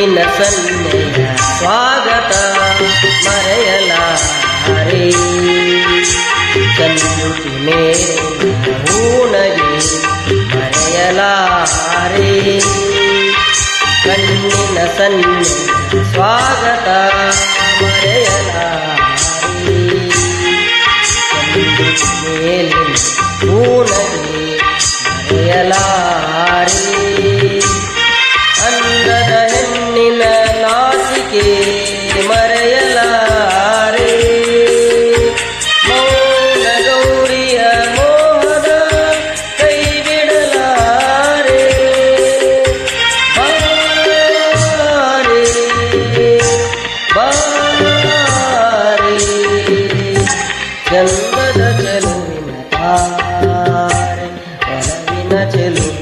ಕಣ್ಣಿನ ಸನ್ನೆಯ ಸ್ವಾಗತ ಮರೆಯಲಾರೆ ಚಂದುಟಿ ಮೇಲಿನ ಹೂನಗೆ ಮರೆಯಲಾರೆ ಕಣ್ಣಿನ ಸನ್ನೆಯ ಸ್ವಾಗತ ಮರೆಯಲಾರೆ ಚಂದುಟಿ ಮೇಲಿನ ಹೂನಗೆ ಮರೆಯಲಾರೆ ಅಂದದ ಹೆಣ್ಣಿನ ನಾಚಿಕೆ ಮರೆಯಲಾರೆ ಮೌನ ಗೌರಿಯ ಮೋಹದ ಕೈ ಬಿಡಲಾರೆ ಬಾರೆ ಬಾರೆ ಚಂದದ ಚೆಲುವಿನ ತಾರೆ ಒಲವಿನ ಚೆಲುವಿನ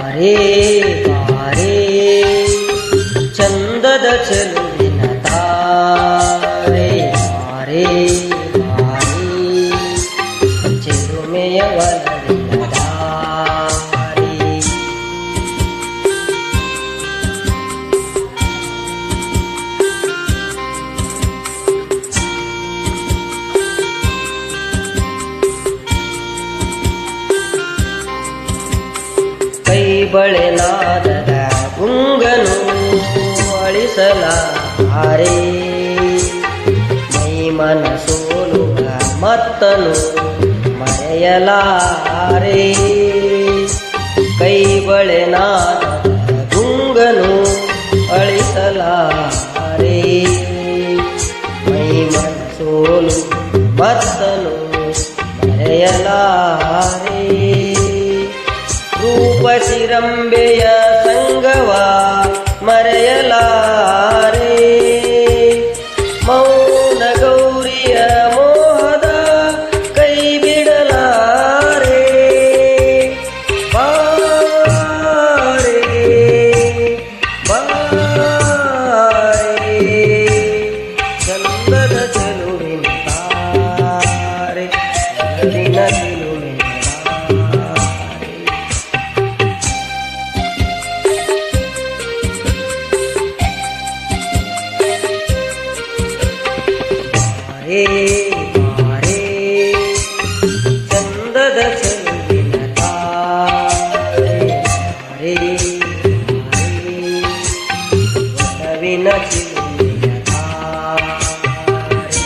ಬಾರೆ ಚಂದದ ಚೆಲುವಿನ ತಾರೆ ಬಾರೆ ಬಾರೆ ಚೆಲುಮೆಯ ಒಲವಿನ ದಾರಿ ಕೈ ಬಳೆನಾದದ ಗುಂಗನು ಅಳಿಸಲಾರೆ ಮೈ ಮನಸೋಲುಗ ಮತ್ತನು ಮರೆಯಲಾರೆ ಕೈ ಬಳೆನಾದದ ಗುಂಗನು ಅಳಿಸಲಾರೆ ಮೈ ಮನಸೋಲು ಮತ್ತನು ಮರೆಯಲಾರೆ ರೂಪಸಿರಂಬೆಯ ಸಂಗವ ಮರೆಯಲಾರೆ ಮೌನ ಗೌರಿಯ ಮೋಹದ ಕೈ ಬಿಡಲಾರೆ ಬಾರೆ ಬಾರೆ ಚಂದದ ಚೆಲುವಿನ ತಾರೆ ಒಲವಿನ ಚೆಲುವಿನ ಬಾರೆ ಚಂದದ ಚೆಲುವಿನ ತಾರೆ ಬಾರೆ ಒಲವಿನ ಚೆಲುವಿನ ತಾರೆ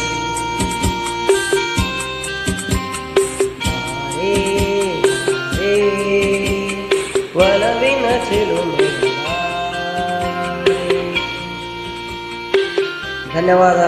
ಬಾರೆ ಒಲವಿನ ಚೆಲುವಿನ ತಾರೆ. ಧನ್ಯವಾದ.